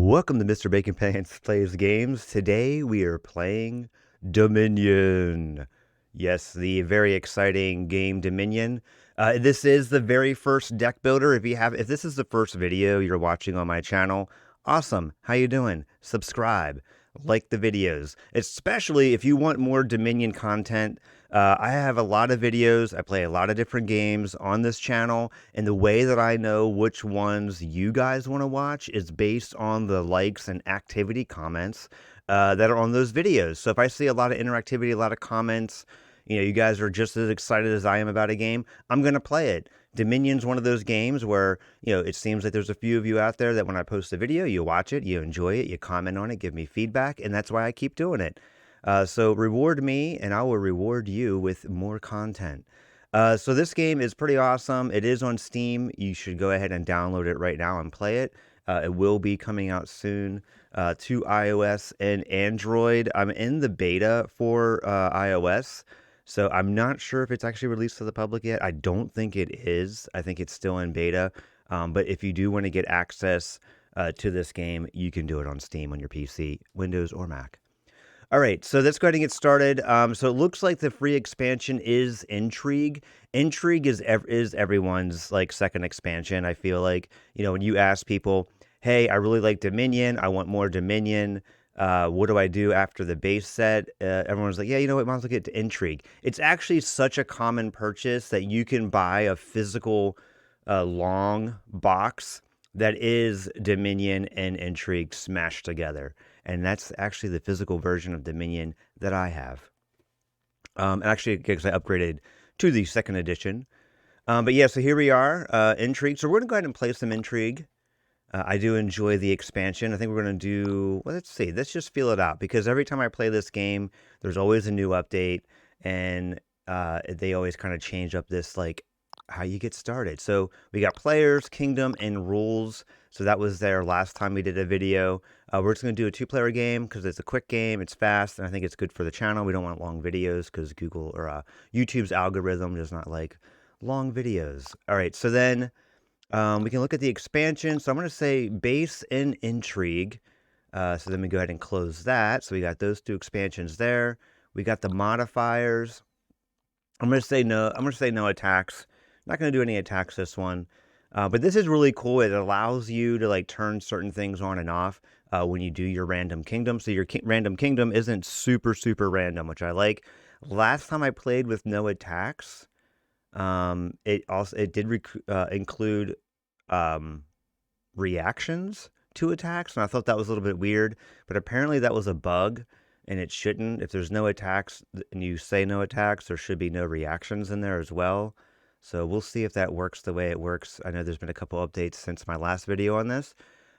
Welcome to Mr. Bacon Pants Plays Games. Today we are playing Dominion. Yes, the very exciting game Dominion. This is the very first deck builder. If this is the first video you're watching on my channel, awesome. How you doing? Subscribe, like the videos, especially if you want more Dominion content. I have a lot of videos. I play a lot of different games on this channel, and the way that I know which ones you guys want to watch is based on the likes and activity comments that are on those videos. So if I see a lot of interactivity, a lot of comments, you guys are just as excited as I am about a game, I'm going to play it. Dominion's one of those games where, it seems like there's a few of you out there that when I post a video, you watch it, you enjoy it, you comment on it, give me feedback, and that's why I keep doing it. So reward me, and I will reward you with more content. So this game is pretty awesome. It is on Steam. You should go ahead and download it right now and play it. It will be coming out soon to iOS and Android. I'm in the beta for iOS, so I'm not sure if it's actually released to the public yet. I don't think it is. I think it's still in beta. But if you do want to get access to this game, you can do it on Steam on your PC, Windows, or Mac. All right, so let's go ahead and get started. So it looks like the free expansion is Intrigue. Intrigue is everyone's like second expansion. I feel like, when you ask people, hey, I really like Dominion, I want more Dominion, what do I do after the base set? Everyone's like, yeah, you know what, might as well get to Intrigue. It's actually such a common purchase that you can buy a physical long box that is Dominion and Intrigue smashed together. And that's actually the physical version of Dominion that I have. Actually, because I upgraded to the second edition. But yeah, so here we are, Intrigue. So we're going to go ahead and play some Intrigue. I do enjoy the expansion. I think we're going to do, well, let's see. Let's just feel it out. Because every time I play this game, there's always a new update. And they always kind of change up this, like, how you get started. So we got players, kingdom, and rules. So that was there last time we did a video. We're just going to do a two-player game because it's a quick game, it's fast, and I think it's good for the channel. We don't want long videos because Google or YouTube's algorithm does not like long videos. All right, so then we can look at the expansion. So I'm going to say base and Intrigue. So then we go ahead and close that. So we got those two expansions there. We got the modifiers. I'm going to say no. I'm going to say no attacks. Not going to do any attacks this one. But this is really cool. It allows you to like turn certain things on and off when you do your random kingdom. So your random kingdom isn't super random, which I like. Last time I played with no attacks, it did include reactions to attacks, and I thought that was a little bit weird. But apparently that was a bug, and it shouldn't. If there's no attacks and you say no attacks, there should be no reactions in there as well. So we'll see if that works the way it works. I know there's been a couple updates since my last video on this.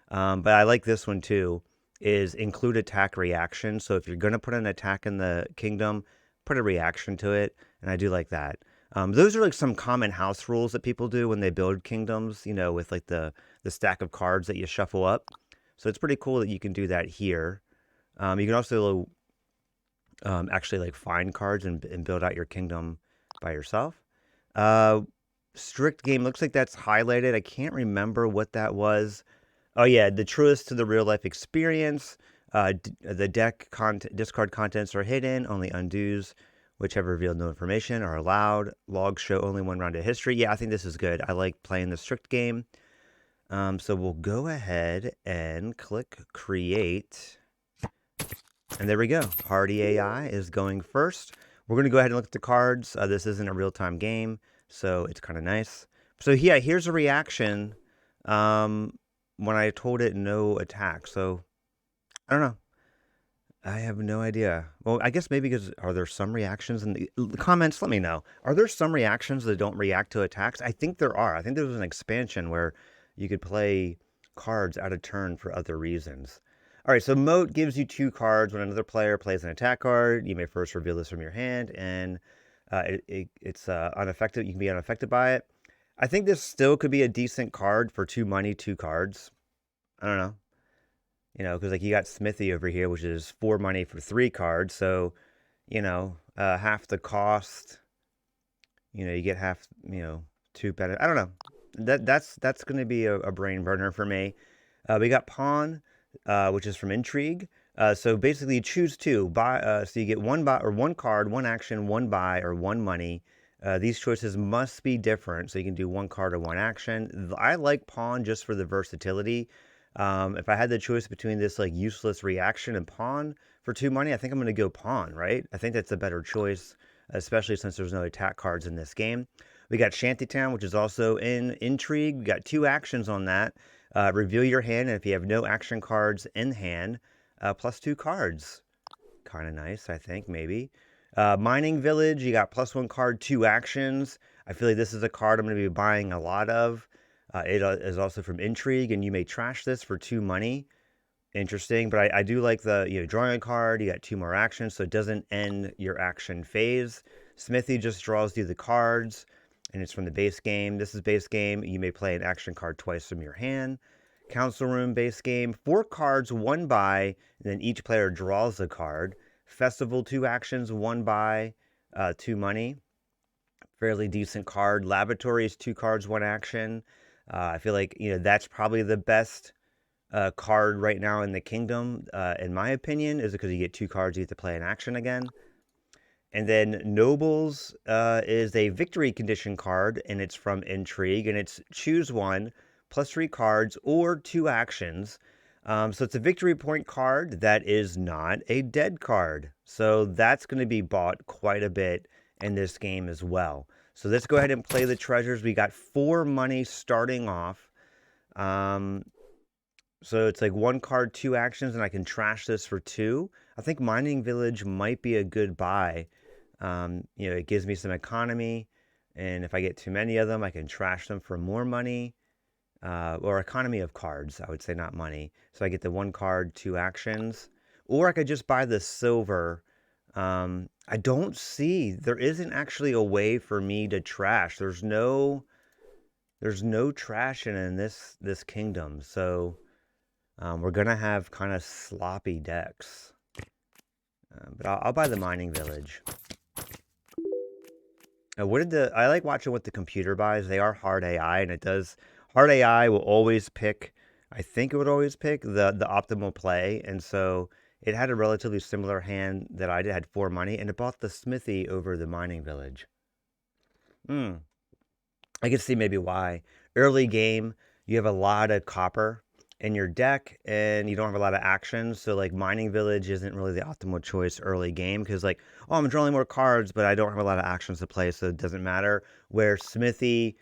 But I like this one too, is include attack reaction. So if you're going to put an attack in the kingdom, put a reaction to it. And I do like that. Those are like some common house rules that people do when they build kingdoms, with like the stack of cards that you shuffle up. So it's pretty cool that you can do that here. You can also actually like find cards and build out your kingdom by yourself. Strict game, looks like that's highlighted. I can't remember what that was. Oh yeah, the truest to the real life experience. The deck discard contents are hidden. Only undos, which have revealed no information, are allowed. Logs show only one round of history. Yeah, I think this is good. I like playing the strict game. So we'll go ahead and click create. And there we go. Hardy AI is going first. We're going to go ahead and look at the cards. This isn't a real-time game, so it's kind of nice. So yeah, here's a reaction when I told it no attack. So I don't know. I have no idea. Well, I guess maybe because are there some reactions in the comments? Let me know. Are there some reactions that don't react to attacks? I think there are. I think there was an expansion where you could play cards out of turn for other reasons. All right, so Moat gives you 2 cards. When another player plays an attack card, you may first reveal this from your hand, and it's unaffected. You can be unaffected by it. I think this still could be a decent card for 2 money, 2 cards. I don't know. Because like you got Smithy over here, which is 4 money for 3 cards. So, half the cost. You get half, 2 better. I don't know. That's going to be a brain burner for me. We got Pawn. which is from Intrigue. So basically, you choose two. So you get one buy or one card, one action, one buy, or one money. These choices must be different, so you can do one card or one action. I like pawn just for the versatility. If I had the choice between this like useless reaction and pawn for two money, I think I'm going to go pawn, right? I think that's a better choice, especially since there's no attack cards in this game. We got Shantytown, which is also in Intrigue. We got two actions on that. Reveal your hand, and if you have no action cards in hand, plus two cards. Kind of nice, I think, maybe. Mining Village, you got plus one card, two actions. I feel like this is a card I'm going to be buying a lot of. It is also from Intrigue, and you may trash this for two money. Interesting, but I do like the, drawing a card, you got two more actions, so it doesn't end your action phase. Smithy just draws you the cards, and it's from the base game. This is base game. You may play an action card twice from your hand. Council Room base game, 4 cards, 1 buy, and then each player draws a card. Festival, 2 actions, 1 buy, 2 money. Fairly decent card. Laboratory is 2 cards, 1 action. I feel like, that's probably the best card right now in the kingdom, in my opinion, is because you get 2 cards, you get to play an action again. And then Nobles is a victory condition card, and it's from Intrigue, and it's choose one, plus 3 cards, or 2 actions. So it's a victory point card that is not a dead card. So that's going to be bought quite a bit in this game as well. So let's go ahead and play the treasures. We got 4 money starting off. So it's like 1 card, 2 actions, and I can trash this for 2. I think Mining Village might be a good buy. It gives me some economy, and if I get too many of them, I can trash them for more money, or economy of cards, I would say, not money. So I get the 1 card, 2 actions, or I could just buy the silver. I don't see, there isn't actually a way for me to trash. There's no trashing in this kingdom, so we're gonna have kind of sloppy decks. But I'll buy the Mining Village. I like watching what the computer buys. They are hard AI, and hard AI will always pick, I think it would always pick the optimal play, and so it had a relatively similar hand that I did, had 4 money, and it bought the Smithy over the Mining Village. I can see maybe why. Early game, you have a lot of copper in your deck, and you don't have a lot of actions, so like Mining Village isn't really the optimal choice early game, because like, oh, I'm drawing more cards, but I don't have a lot of actions to play, so it doesn't matter. Where Smithy,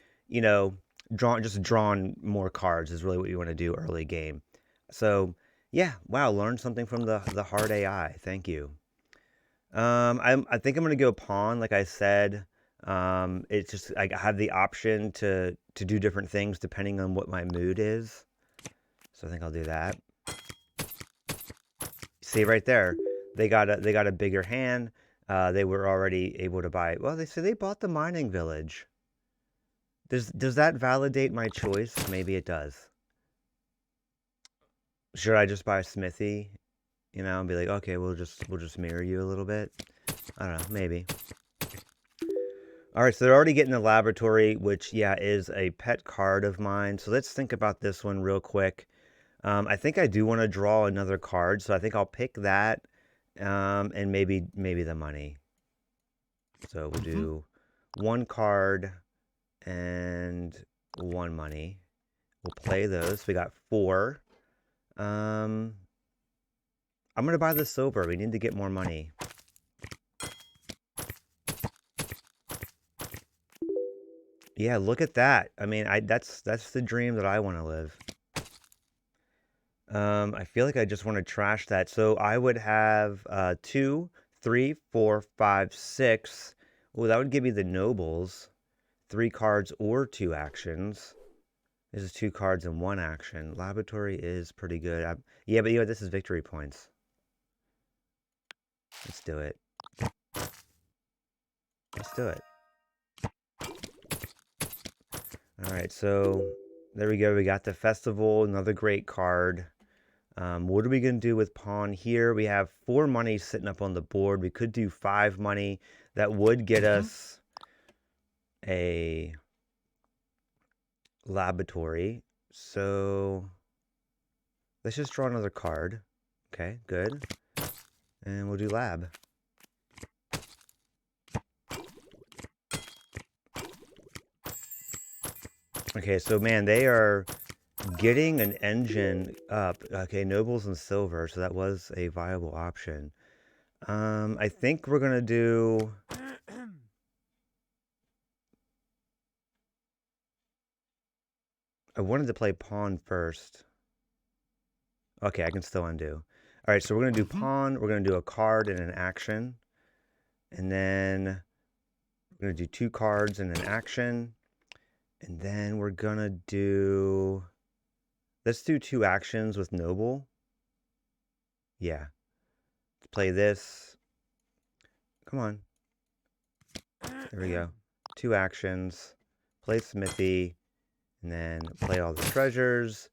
drawing more cards is really what you want to do early game. So yeah, wow, learned something from the hard AI. Thank you. I think I'm gonna go pawn, like I said. It's just I have the option to do different things depending on what my mood is. So I think I'll do that. See right there, they got a bigger hand. They were already able to buy. Well, they say they bought the Mining Village. Does that validate my choice? Maybe it does. Should I just buy a Smithy? And be like, okay, we'll just mirror you a little bit. I don't know, maybe. All right, so they're already getting the laboratory, which, yeah, is a pet card of mine. So let's think about this one real quick. I think I do want to draw another card, so I think I'll pick that, and maybe the money. So we'll do 1 card and 1 money. We'll play those. We got 4. I'm going to buy the silver. We need to get more money. Yeah, look at that. I mean, that's the dream that I want to live. I feel like I just want to trash that. So I would have 2, 3, 4, 5, 6. Well, that would give me the nobles. 3 cards or 2 actions. This is 2 cards and 1 action. Laboratory is pretty good. Yeah, but this is victory points. Let's do it. Let's do it. All right, so there we go. We got the festival, another great card. What are we going to do with pawn here? We have 4 money sitting up on the board. We could do 5 money. That would get us a laboratory. So Let's just draw another card. Okay, good. And we'll do lab. Okay, so man, they are getting an engine up. Okay, nobles and silver, so that was a viable option. I think we're gonna do... I wanted to play pawn first. Okay, I can still undo. All right, so we're going to do pawn. We're going to do a card and an action. And then we're going to do 2 cards and an action. And then we're going to do... Let's do 2 actions with noble. Yeah. Let's play this. Come on. There we go. 2 actions. Play smithy. And then play all the treasures.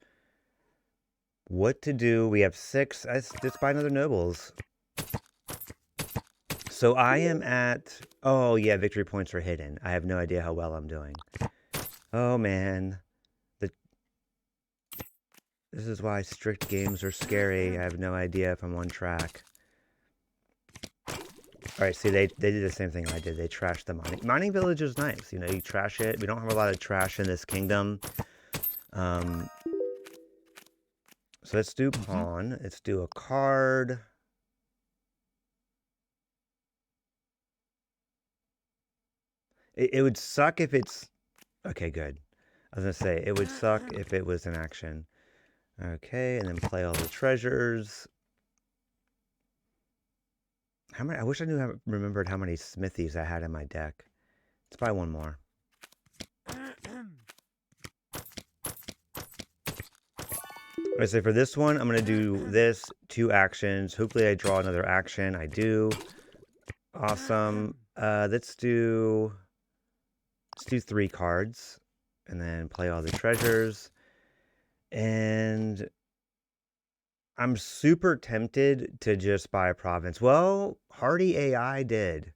What to do? We have 6. Let's buy another nobles. So I am at... Oh, yeah, victory points are hidden. I have no idea how well I'm doing. Oh, man. This is why strict games are scary. I have no idea if I'm on track. Alright, see, they did the same thing I did. They trashed the mining. Mining village is nice. You know, you trash it. We don't have a lot of trash in this kingdom. So let's do pawn. Let's do a card. It would suck if it's... Okay, good. I was going to say, it would suck if it was an action. Okay, and then play all the treasures. How many? I wish I remembered how many smithies I had in my deck. Let's buy one more. Okay, so for this one, I'm going to do this, 2 actions. Hopefully I draw another action. I do. Awesome. Let's do 3 cards. And then play all the treasures. And I'm super tempted to just buy a province. Well, Hardy AI did.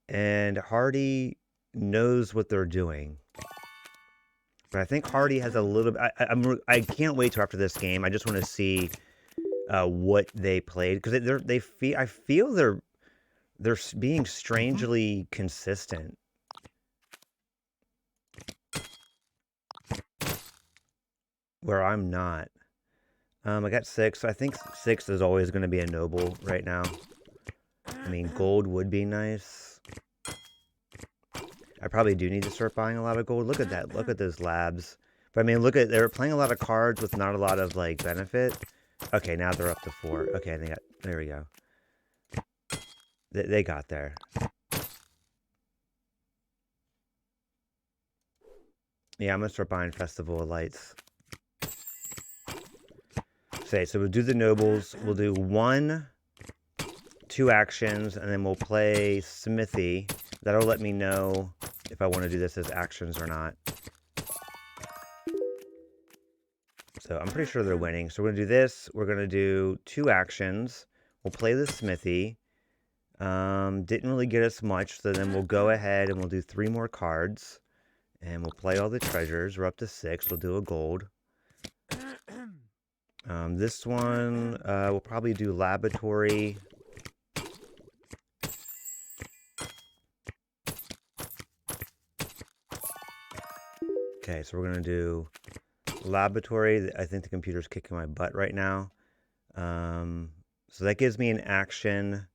And Hardy knows what they're doing. But I think Hardy has a little... I can't wait till after this game. I just want to see what they played. Because I feel they're being strangely consistent. Where I'm not. I got 6. I think 6 is always going to be a noble right now. I mean, gold would be nice. I probably do need to start buying a lot of gold. Look at that. Look at those labs. But I mean, look at... They're playing a lot of cards with not a lot of, like, benefit. Okay, now they're up to 4. Okay, they got... There we go. They got there. Yeah, I'm going to start buying Festival of Lights. Okay, so we'll do the nobles. We'll do 1, 2 actions, and then we'll play Smithy. That'll let me know if I want to do this as actions or not. So I'm pretty sure they're winning. So we're going to do this. We're going to do 2 actions. We'll play the Smithy. Didn't really get us much, so then we'll go ahead and we'll do 3 more cards. And we'll play all the treasures. We're up to 6. We'll do a gold. This one, we'll probably do laboratory. Okay, so we're going to do laboratory. I think the computer's kicking my butt right now. So that gives me an action. I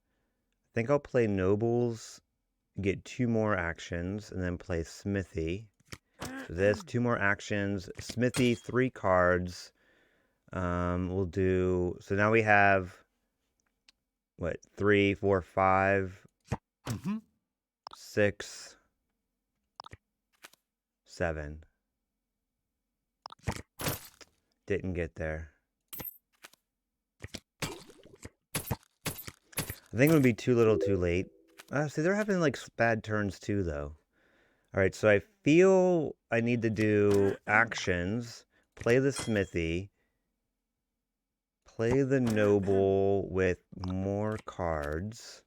think I'll play nobles, get 2 more actions, and then play smithy. So this, 2 more actions, smithy, 3 cards. We'll do... So now we have... What? 3, 4, 5, 6, 7. Didn't get there. I think it would be too little too late. See, they're having, like, bad turns, too, though. Alright, so I feel I need to do actions, play the smithy, play the noble with more cards,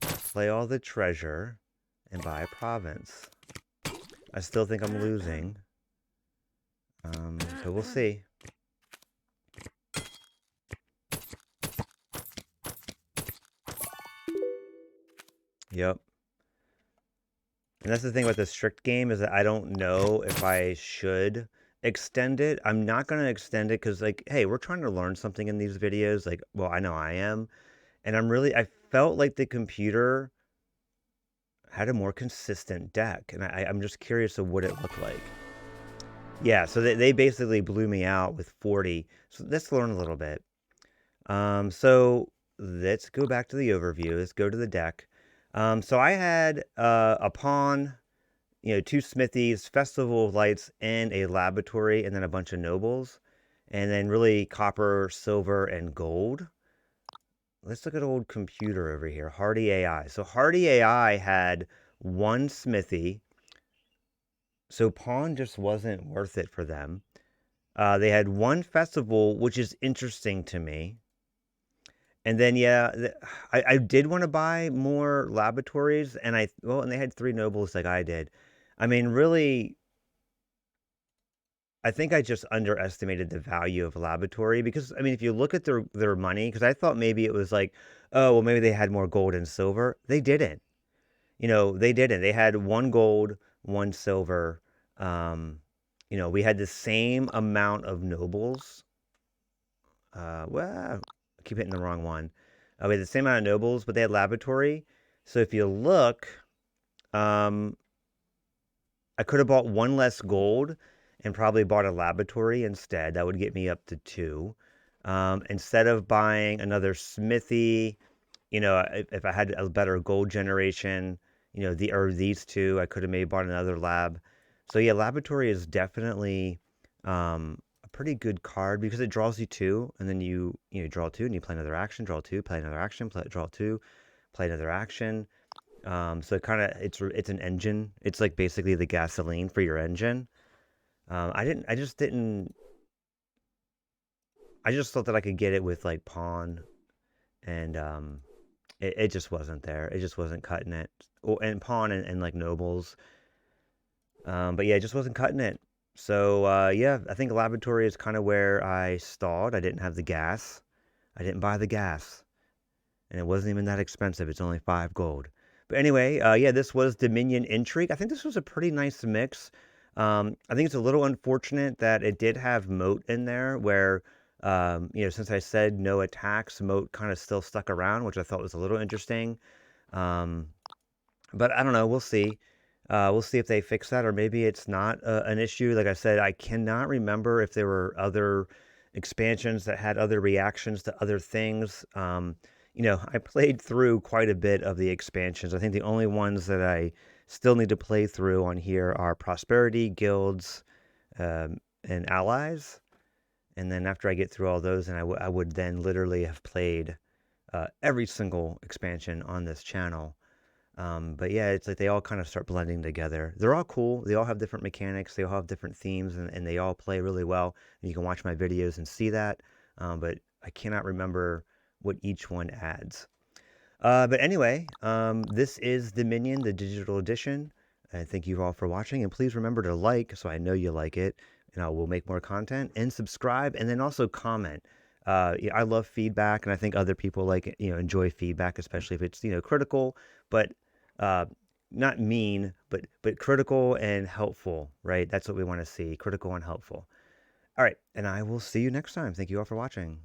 play all the treasure, and buy a province. I still think I'm losing. But we'll see. Yep. And that's the thing with the strict game is that I don't know if I should extend it. I'm not going to extend it because, like, hey, we're trying to learn something in these videos. Like, well, I know I am. And I felt like the computer had a more consistent deck. And I'm just curious of what it looked like. Yeah, so they basically blew me out with 40. So let's learn a little bit. So let's go back to the overview. Let's go to the deck. So I had a pawn, two smithies, festival of lights, and a laboratory, and then a bunch of nobles, and then really copper, silver, and gold. Let's look at old computer over here, Hardy AI. So Hardy AI had one smithy, so pawn just wasn't worth it for them. They had one festival, which is interesting to me. And then, yeah, I did want to buy more laboratories, and and they had three nobles like I did. I mean, really, I think I just underestimated the value of a laboratory because, I mean, if you look at their money, because I thought maybe it was like, oh, well, maybe they had more gold and silver. They didn't. They didn't. They had one gold, one silver. Um, we had the same amount of nobles. Well, I keep hitting the wrong one. We had the same amount of nobles, but they had laboratory. So if you look, um, I could have bought one less gold and probably bought a laboratory instead. That would get me up to two. Instead of buying another smithy, if I had a better gold generation, these two, I could have maybe bought another lab. So yeah, laboratory is definitely a pretty good card because it draws you two, and then you draw two, and you play another action, draw two, play another action, draw two, play another action. So it's an engine. It's like basically the gasoline for your engine. I just thought that I could get it with like pawn, and it just wasn't there. It just wasn't cutting it. Oh, and pawn and like nobles. But yeah, it just wasn't cutting it. So yeah, I think laboratory is kind of where I stalled. I didn't have the gas. I didn't buy the gas, and it wasn't even that expensive. It's only 5 gold. But anyway, yeah, this was Dominion Intrigue. I think this was a pretty nice mix. I think it's a little unfortunate that it did have moat in there, where since I said no attacks, moat kind of still stuck around, which I thought was a little interesting. Um, but I don't know. We'll see. We'll see if they fix that, or maybe it's not an issue. Like I said, I cannot remember if there were other expansions that had other reactions to other things. I played through quite a bit of the expansions. I think the only ones that I still need to play through on here are Prosperity, Guilds, and Allies. And then after I get through all those, and I would then literally have played every single expansion on this channel. But yeah, it's like they all kind of start blending together. They're all cool. They all have different mechanics. They all have different themes, and they all play really well. And you can watch my videos and see that. But I cannot remember what each one adds. But anyway, this is Dominion, the digital edition. Thank you all for watching. And please remember to like so I know you like it. And I will make more content. And subscribe. And then also comment. Yeah, I love feedback. And I think other people enjoy feedback, especially if it's, critical. But uh, not mean, but critical and helpful, right? That's what we want to see, critical and helpful. All right, and I will see you next time. Thank you all for watching.